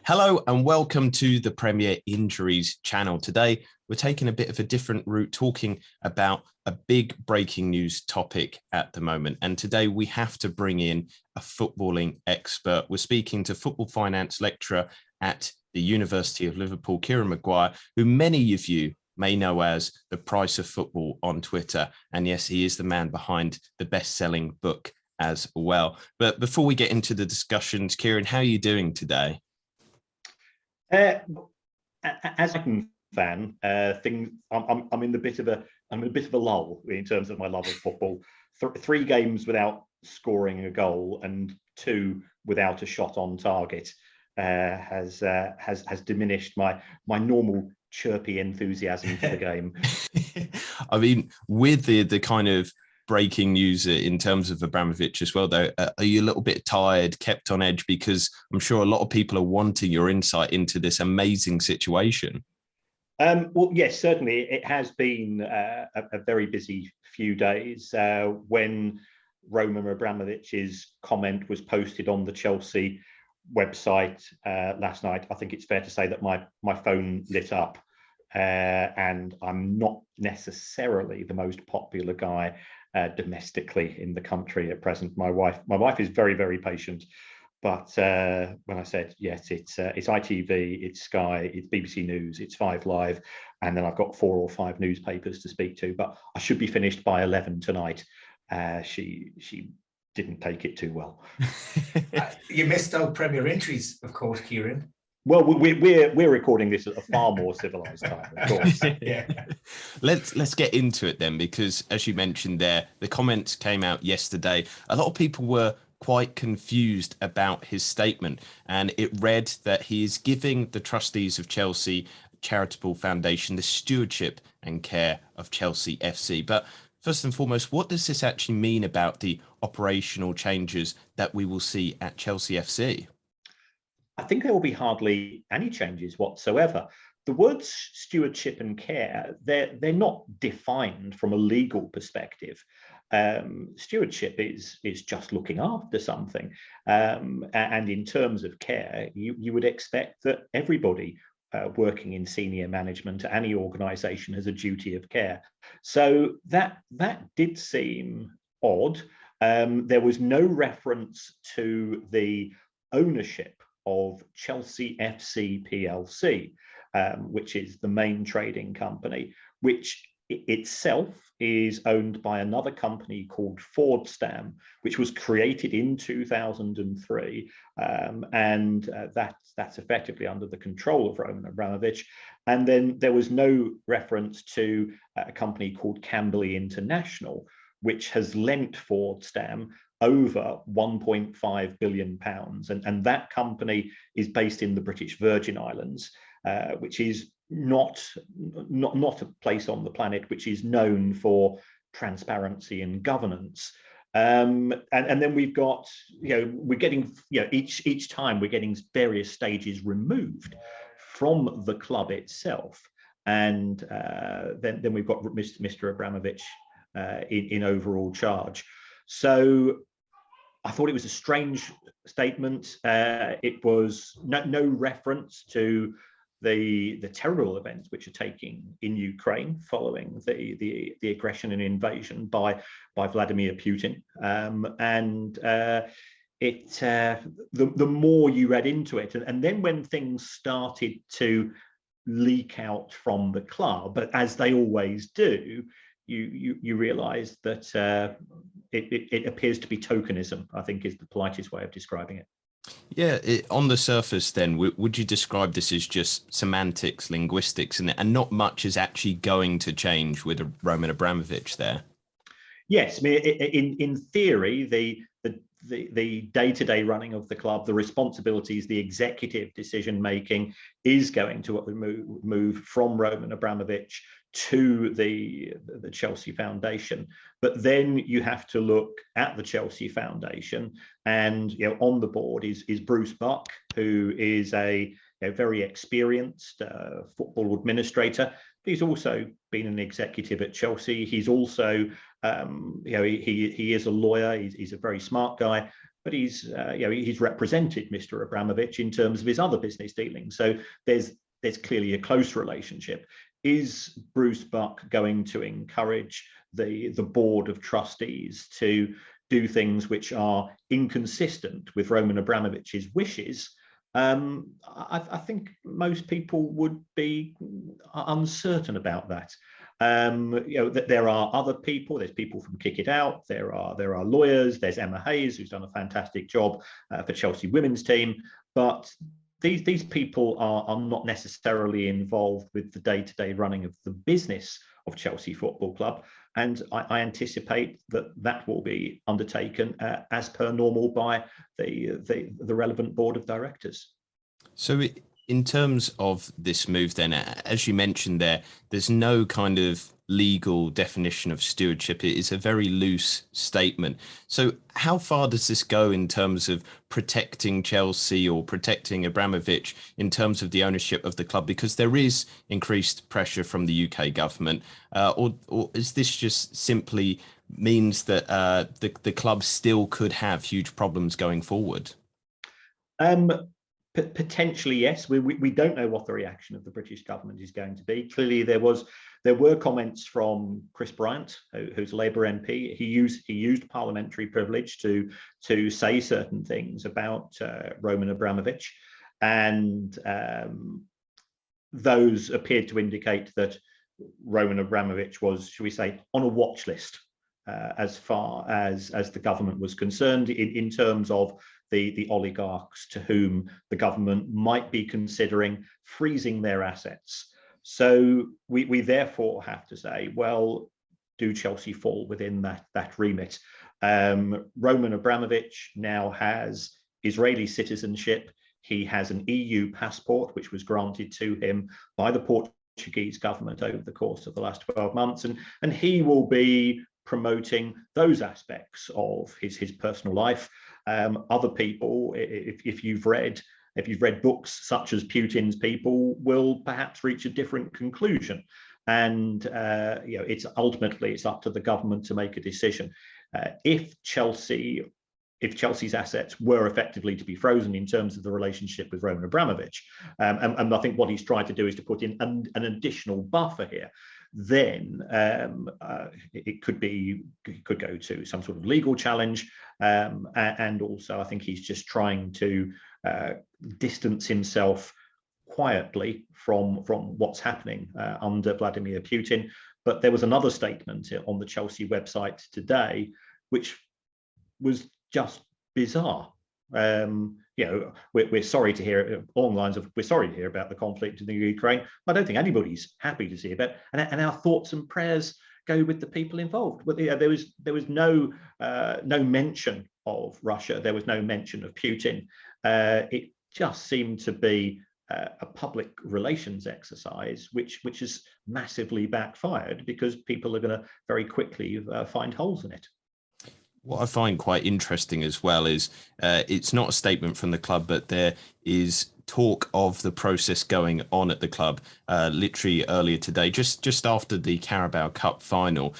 Hello and welcome to the Premier Injuries channel. Today, we're taking a bit of a different route, talking about a big breaking news topic at the moment. And today we have to bring in a footballing expert. We're speaking to football finance lecturer at the University of Liverpool, Kieran Maguire, who many of you may know as the Price of Football on Twitter. And yes, he is the man behind the best-selling book as well. But before we get into the discussions, Kieran, how are you doing today? As a fan, I'm in a bit of a lull in terms of my love of football. Three games without scoring a goal and two without a shot on target has diminished my normal chirpy enthusiasm for the game. I mean, with the kind of breaking news in terms of Abramovich as well, though, are you a little bit tired, kept on edge? Because I'm sure a lot of people are wanting your insight into this amazing situation. Well, yes, certainly it has been a very busy few days. When Roman Abramovich's comment was posted on the Chelsea website last night, I think it's fair to say that my phone lit up. And I'm not necessarily the most popular guy domestically in the country at present. My wife is very, very patient, but when I said yes, it's ITV, it's Sky, it's BBC News, it's 5 Live, and then I've got 4 or 5 newspapers to speak to. But I should be finished by 11 tonight. She didn't take it too well. You missed out Premier Injuries, of course, Kieran. Well, we're recording this at a far more civilized time, of course. Yeah. Let's get into it then, because as you mentioned there, the comments came out yesterday. A lot of people were quite confused about his statement, and it read that he is giving the trustees of Chelsea Charitable Foundation the stewardship and care of Chelsea FC. But first and foremost, what does this actually mean about the operational changes that we will see at Chelsea FC? I think there will be hardly any changes whatsoever. The words stewardship and care, they're not defined from a legal perspective. Stewardship is just looking after something. And in terms of care, you would expect that everybody working in senior management at any organisation has a duty of care. So that did seem odd. There was no reference to the ownership of Chelsea FC PLC, which is the main trading company, which itself is owned by another company called Fordstam, which was created in 2003, and that's effectively under the control of Roman Abramovich. And then there was no reference to a company called Camberley International, which has lent Fordstam over £1.5 billion. And that company is based in the British Virgin Islands, which is not a place on the planet which is known for transparency and governance. And then we've got, we're getting, each time we're getting various stages removed from the club itself. And then we've got Mr. Abramovich in overall charge. So I thought it was a strange statement. It was no reference to the terrible events which are taking in Ukraine following the aggression and invasion by Vladimir Putin. The more you read into it, and then when things started to leak out from the club, but as they always do, you realize that it appears to be tokenism, I think is the politest way of describing it. Yeah, on the surface then, would you describe this as just semantics, linguistics, and not much is actually going to change with Roman Abramovich there? Yes, I mean, in theory, the day-to-day running of the club, the responsibilities, the executive decision-making is going to move from Roman Abramovich to the Chelsea Foundation. But then you have to look at the Chelsea Foundation, and on the board is Bruce Buck, who is a very experienced football administrator. He's also been an executive at Chelsea. He's also he is a lawyer. He's a very smart guy. but he's he's represented Mr. Abramovich in terms of his other business dealings. So there's clearly a close relationship. Is Bruce Buck going to encourage the board of trustees to do things which are inconsistent with Roman Abramovich's wishes? I think most people would be uncertain about that. That there are other people. There's people from Kick It Out. There are lawyers. There's Emma Hayes, who's done a fantastic job for Chelsea women's team. But these people are not necessarily involved with the day-to-day running of the business of Chelsea Football Club. And I anticipate that will be undertaken as per normal by the relevant board of directors. So in terms of this move then, as you mentioned there's no kind of legal definition of stewardship. It is a very loose statement. So how far does this go in terms of protecting Chelsea or protecting Abramovich in terms of the ownership of the club? Because there is increased pressure from the UK government, or is this just simply means that the club still could have huge problems going forward? Potentially, yes. We don't know what the reaction of the British government is going to be. Clearly, there were comments from Chris Bryant, who's a Labour MP. He used parliamentary privilege to say certain things about Roman Abramovich, and those appeared to indicate that Roman Abramovich was, shall we say, on a watch list as far as the government was concerned, in terms of the oligarchs to whom the government might be considering freezing their assets. So we therefore have to say, well, do Chelsea fall within that remit? Roman Abramovich now has Israeli citizenship. He has an EU passport, which was granted to him by the Portuguese government over the course of the last 12 months. And he will be promoting those aspects of his personal life. Other people, if you've read books such as Putin's People, will perhaps reach a different conclusion. And it's up to the government to make a decision. If Chelsea's assets were effectively to be frozen in terms of the relationship with Roman Abramovich, and I think what he's tried to do is to put in an additional buffer here, then it could go to some sort of legal challenge, and also I think he's just trying to distance himself quietly from what's happening under Vladimir Putin. But there was another statement on the Chelsea website today, which was just bizarre. We're sorry to hear, along the lines of, we're sorry to hear about the conflict in the Ukraine. I don't think anybody's happy to see about it, and our thoughts and prayers go with the people involved. But there was no mention of Russia. There was no mention of Putin. It just seemed to be a public relations exercise, which has massively backfired, because people are going to very quickly find holes in it. What I find quite interesting as well is it's not a statement from the club, but there is talk of the process going on at the club literally earlier today, just after the Carabao Cup final.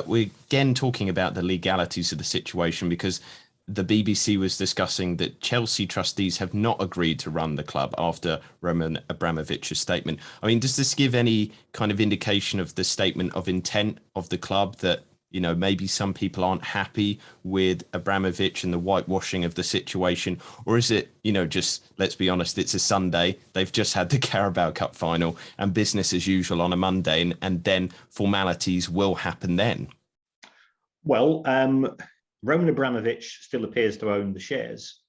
We're again talking about the legalities of the situation, because the BBC was discussing that Chelsea trustees have not agreed to run the club after Roman Abramovich's statement. I mean, does this give any kind of indication of the statement of intent of the club, that maybe some people aren't happy with Abramovich and the whitewashing of the situation? Or is it, just, let's be honest, it's a Sunday, they've just had the Carabao Cup final, and business as usual on a Monday, and then formalities will happen then? Well, Roman Abramovich still appears to own the shares.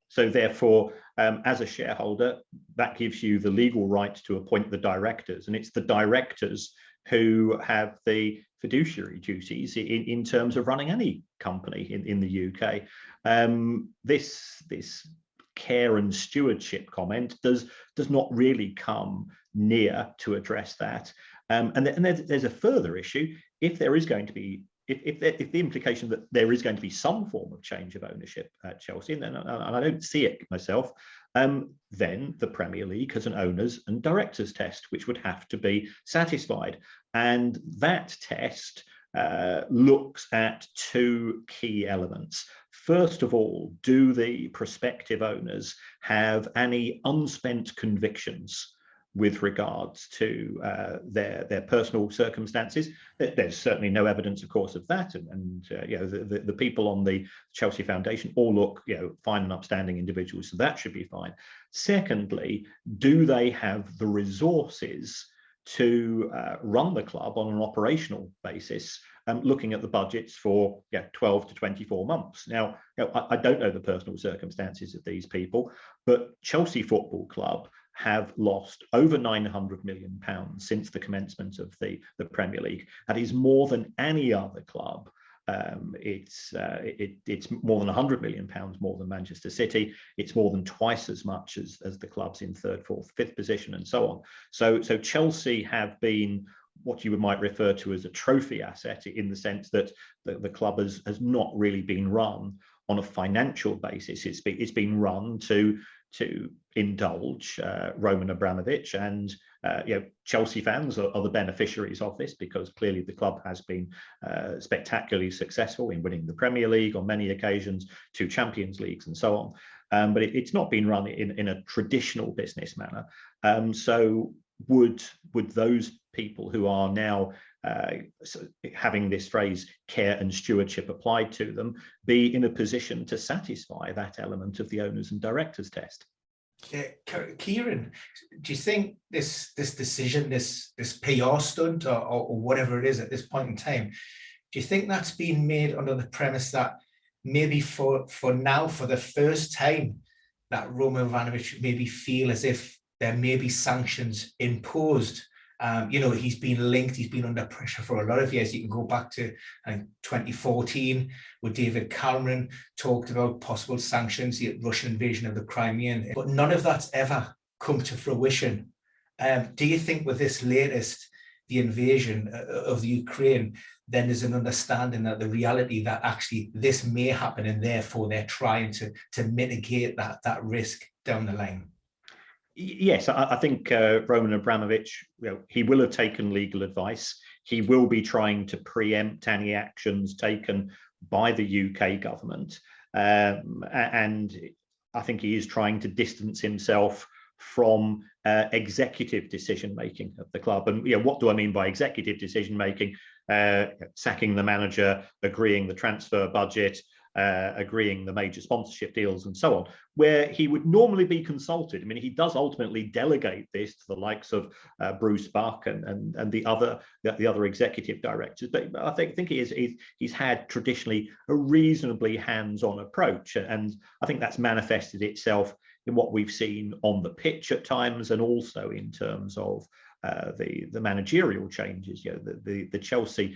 So therefore, as a shareholder, that gives you the legal right to appoint the directors. And it's the directors who have the fiduciary duties in terms of running any company in the UK. This care and stewardship comment does not really come near to address that. And there's a further issue. If there is going to be, if the implication that there is going to be some form of change of ownership at Chelsea, and I don't see it myself, then the Premier League has an owners and directors test, which would have to be satisfied. And that test looks at two key elements. First of all, do the prospective owners have any unspent convictions with regards to their personal circumstances? There's certainly no evidence, of course, of that, and you know, the people on the Chelsea Foundation all look, you know, fine and upstanding individuals, so that should be fine. Secondly, do they have the resources to run the club on an operational basis, looking at the budgets for 12 to 24 months. Now, I don't know the personal circumstances of these people, but Chelsea Football Club have lost over £900 million since the commencement of the Premier League. That is more than any other club. It's more than £100 million more than Manchester City. It's more than twice as much as the clubs in third, fourth, fifth position, and so on. So Chelsea have been what you might refer to as a trophy asset, in the sense that the club has not really been run on a financial basis. It's been run to indulge Roman Abramovich, and Chelsea fans are the beneficiaries of this, because clearly the club has been spectacularly successful in winning the Premier League on many occasions, 2 Champions Leagues, and so on. But it's not been run in a traditional business manner. So would those people who are now having this phrase care and stewardship applied to them be in a position to satisfy that element of the owners and directors test? Kieran, do you think this decision, this PR stunt, or whatever it is at this point in time, do you think that's been made under the premise that maybe for now, for the first time, that Roman Abramovich maybe feel as if there may be sanctions imposed? He's been linked, he's been under pressure for a lot of years. You can go back to 2014, where David Cameron talked about possible sanctions, the Russian invasion of the Crimea, but none of that's ever come to fruition. Do you think with this latest, the invasion of the Ukraine, then there's an understanding that the reality that actually this may happen, and therefore they're trying to mitigate that risk down the line? Yes, I think Roman Abramovich, he will have taken legal advice. He will be trying to preempt any actions taken by the UK government. And I think he is trying to distance himself from executive decision-making at the club. And what do I mean by executive decision-making? Sacking the manager, agreeing the transfer budget, agreeing the major sponsorship deals, and so on, where he would normally be consulted. I mean, he does ultimately delegate this to the likes of Bruce Buck and the other executive directors. But I think he's had traditionally a reasonably hands-on approach, and I think that's manifested itself in what we've seen on the pitch at times, and also in terms of the managerial changes. The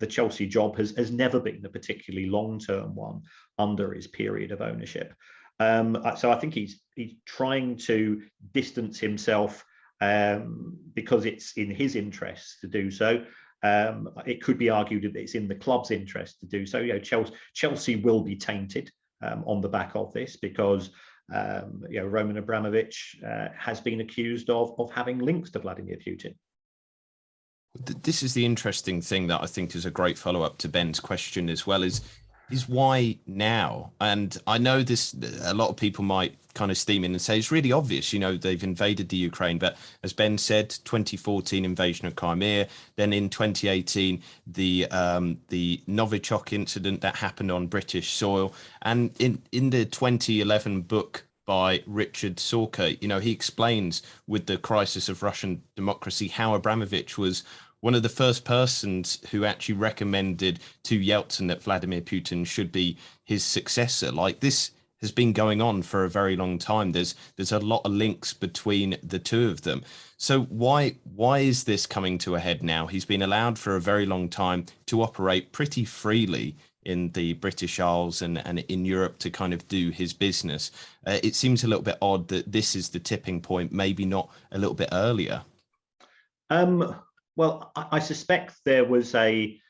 Chelsea job has never been a particularly long-term one under his period of ownership. So I think he's trying to distance himself because it's in his interest to do so. It could be argued that it's in the club's interest to do so. Chelsea will be tainted on the back of this, because Roman Abramovich has been accused of having links to Vladimir Putin. This is the interesting thing that I think is a great follow-up to Ben's question as well, is why now? And I know a lot of people might kind of steam in and say it's really obvious, they've invaded the Ukraine, but as Ben said, 2014 invasion of Crimea, then in 2018 the Novichok incident that happened on British soil, and in the 2011 book by Richard Sorka, he explains with the crisis of Russian democracy how Abramovich was one of the first persons who actually recommended to Yeltsin that Vladimir Putin should be his successor. Like, this has been going on for a very long time. There's a lot of links between the two of them. So why is this coming to a head now? He's been allowed for a very long time to operate pretty freely in the British Isles and in Europe to kind of do his business. It seems a little bit odd that this is the tipping point, maybe not a little bit earlier. Well, I suspect there was a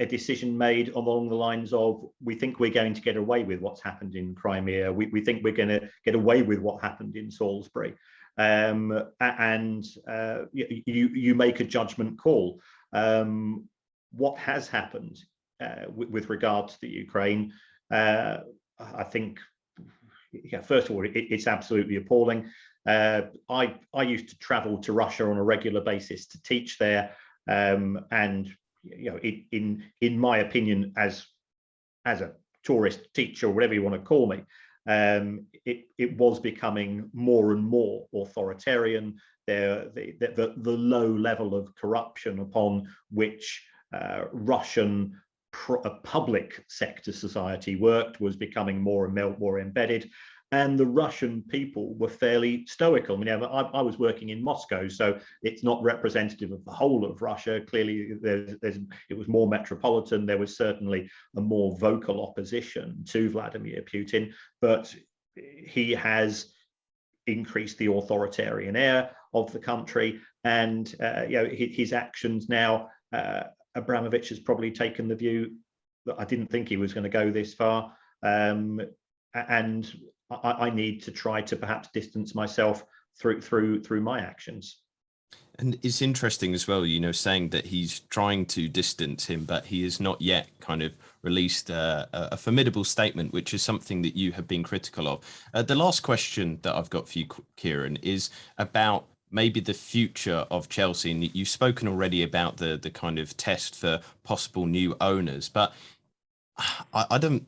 decision made along the lines of, we think we're going to get away with what's happened in Crimea. We think we're going to get away with what happened in Salisbury. You make a judgment call. What has happened with regard to the Ukraine I think, yeah, first of all, it's absolutely appalling. I used to travel to Russia on a regular basis to teach there, and in my opinion, as a tourist teacher, or whatever you want to call me, it was becoming more and more authoritarian. The low level of corruption upon which Russian public sector society worked was becoming more and more embedded, and the Russian people were fairly stoical. I mean, I was working in Moscow, so it's not representative of the whole of Russia. Clearly, it was more metropolitan. There was certainly a more vocal opposition to Vladimir Putin, but he has increased the authoritarian air of the country, and his actions now. Abramovich has probably taken the view that I didn't think he was going to go this far, and I need to try to perhaps distance myself through my actions. And it's interesting as well, saying that he's trying to distance him, but he has not yet kind of released a formidable statement, which is something that you have been critical of. The last question that I've got for you, Kieran, is about maybe the future of Chelsea. And you've spoken already about the kind of test for possible new owners, but I don't,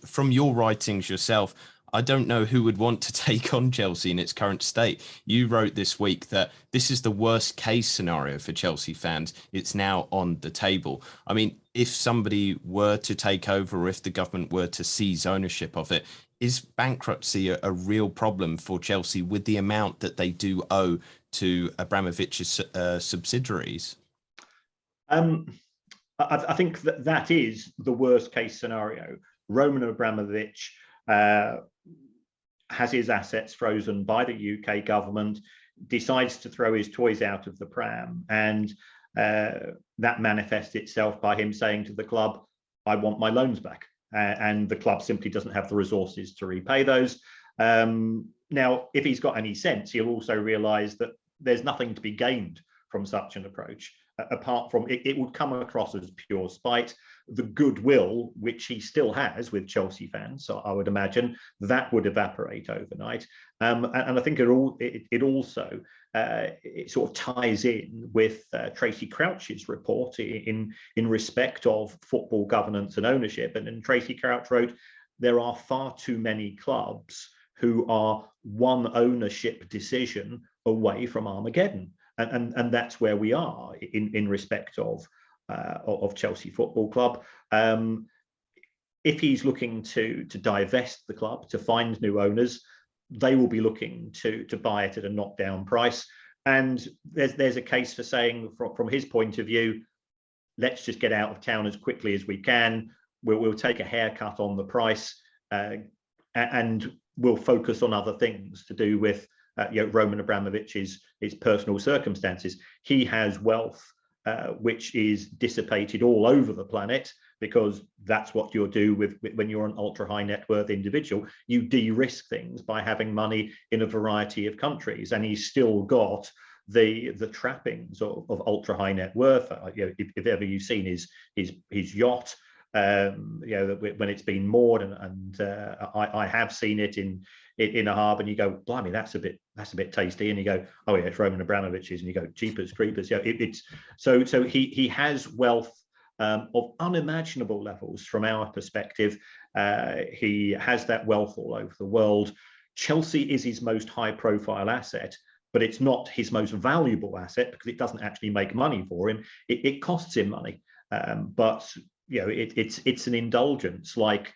from your writings yourself, I don't know who would want to take on Chelsea in its current state. You wrote this week that this is the worst case scenario for Chelsea fans. It's now on the table. I mean, if somebody were to take over, or if the government were to seize ownership of it, is bankruptcy a real problem for Chelsea with the amount that they do owe to Abramovich's subsidiaries? I think that is the worst case scenario. Roman Abramovich has his assets frozen by the UK government, decides to throw his toys out of the pram, and that manifests itself by him saying to the club, I want my loans back. And the club simply doesn't have the resources to repay those. Now, if he's got any sense, he'll also realise that there's nothing to be gained from such an approach, apart from it would come across as pure spite. The goodwill which he still has with Chelsea fans, so I would imagine that would evaporate overnight. And I think it also sort of ties in with Tracy Crouch's report in respect of football governance and ownership. And Tracy Crouch wrote, there are far too many clubs who are one ownership decision away from Armageddon. And that's where we are in respect of Chelsea Football Club. If he's looking to divest the club, to find new owners, they will be looking to buy it at a knockdown price. And there's a case for saying, from his point of view, let's just get out of town as quickly as we can. We'll take a haircut on the price, and we'll focus on other things to do with Roman Abramovich's personal circumstances. He has wealth which is dissipated all over the planet, because that's what you'll do when you're an ultra high net worth individual. You de-risk things by having money in a variety of countries, and he's still got the trappings of ultra high net worth. If ever you've seen his yacht, when it's been moored, and I have seen it in a harbour, and you go, blimey, that's a bit tasty, and you go, oh yeah, it's Roman Abramovich's, and you go, jeepers creepers. It's so he has wealth of unimaginable levels from our perspective. He has that wealth all over the world. Chelsea is his most high profile asset, but it's not his most valuable asset, because it doesn't actually make money for him. It costs him money, but it's an indulgence, like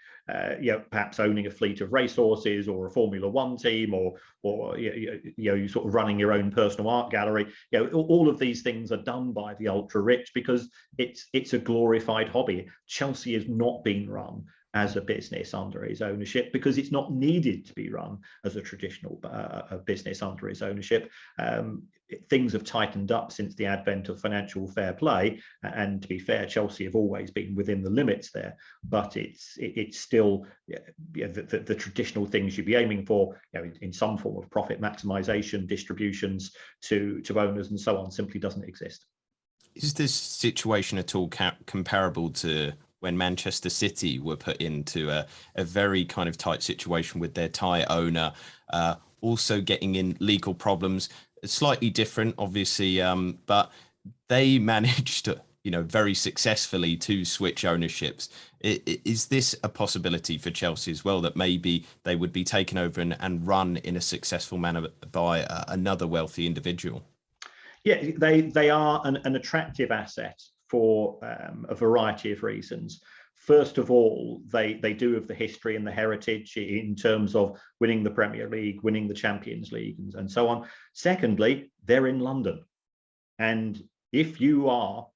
perhaps owning a fleet of racehorses, or a Formula One team, or you sort of running your own personal art gallery. All of these things are done by the ultra rich because it's a glorified hobby. Chelsea has not been run as a business under his ownership, because it's not needed to be run as a traditional business under his ownership. Things have tightened up since the advent of financial fair play, and to be fair, Chelsea have always been within the limits there, but it's still the traditional things you'd be aiming for, in some form of profit maximization, distributions to owners and so on, simply doesn't exist. Is this situation at all comparable to when Manchester City were put into a very kind of tight situation with their Thai owner, also getting in legal problems. Slightly different, obviously, but they managed to, very successfully to switch ownerships. Is this a possibility for Chelsea as well, that maybe they would be taken over and run in a successful manner by another wealthy individual? Yeah, they are an attractive asset for a variety of reasons. First of all, they do have the history and the heritage in terms of winning the Premier League, winning the Champions League, and so on. Secondly, they're in London. And if you are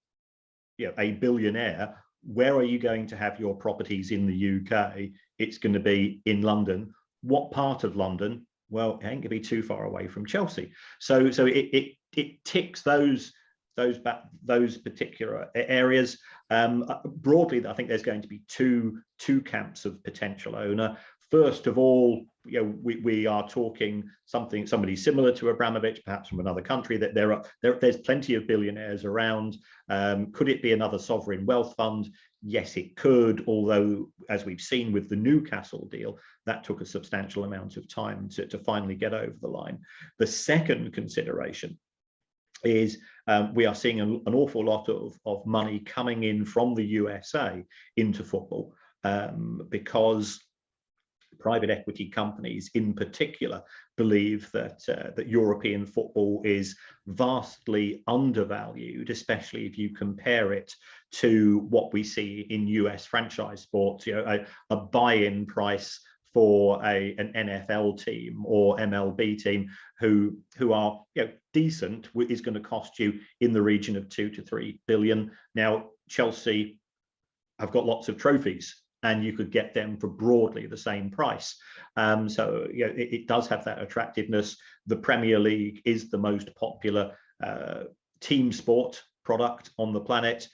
a billionaire, where are you going to have your properties in the UK? It's going to be in London. What part of London? Well, it ain't going to be too far away from Chelsea. So it ticks those particular areas. Broadly, I think there's going to be two camps of potential owner. First of all, we are talking somebody similar to Abramovich, perhaps from another country. That there's plenty of billionaires around. Could it be another sovereign wealth fund? Yes, it could. Although, as we've seen with the Newcastle deal, that took a substantial amount of time to finally get over the line. The second consideration is we are seeing an awful lot of money coming in from the USA into football because private equity companies in particular believe that European football is vastly undervalued, especially if you compare it to what we see in US franchise sports. A buy-in price for an NFL team or MLB team who are decent is going to cost you in the region of 2 to 3 billion. Now, Chelsea have got lots of trophies, and you could get them for broadly the same price. So it does have that attractiveness. The Premier League is the most popular team sport product on the planet.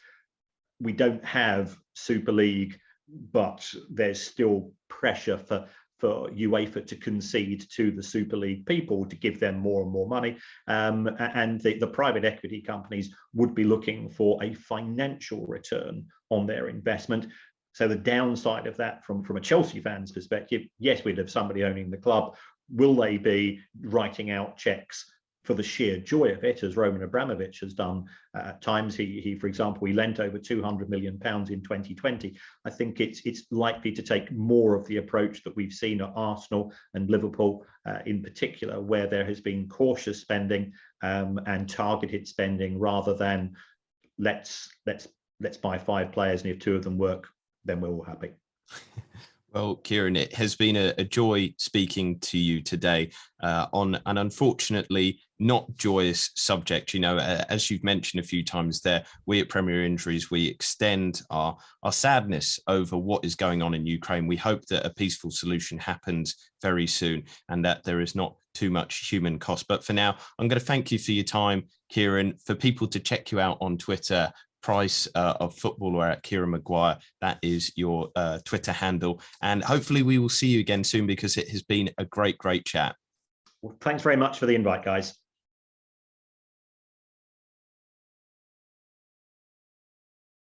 We don't have Super League, but there's still pressure for UEFA to concede to the Super League people to give them more and more money. And the private equity companies would be looking for a financial return on their investment. So the downside of that from a Chelsea fan's perspective, yes, we'd have somebody owning the club. Will they be writing out checks for the sheer joy of it, as Roman Abramovich has done at times? He, for example, he lent over £200 million in 2020. I think it's likely to take more of the approach that we've seen at Arsenal and Liverpool in particular, where there has been cautious spending and targeted spending rather than let's buy 5 players, and if 2 of them work, then we're all happy. Well, Kieran, it has been a joy speaking to you today on an unfortunately not joyous subject. As you've mentioned a few times there, we at Premier Injuries, we extend our sadness over what is going on in Ukraine. We hope that a peaceful solution happens very soon and that there is not too much human cost. But for now, I'm going to thank you for your time, Kieran. For people to check you out on Twitter, Price of Football, or at Kieran Maguire. That is your Twitter handle. And hopefully we will see you again soon, because it has been a great chat. Well, thanks very much for the invite, guys.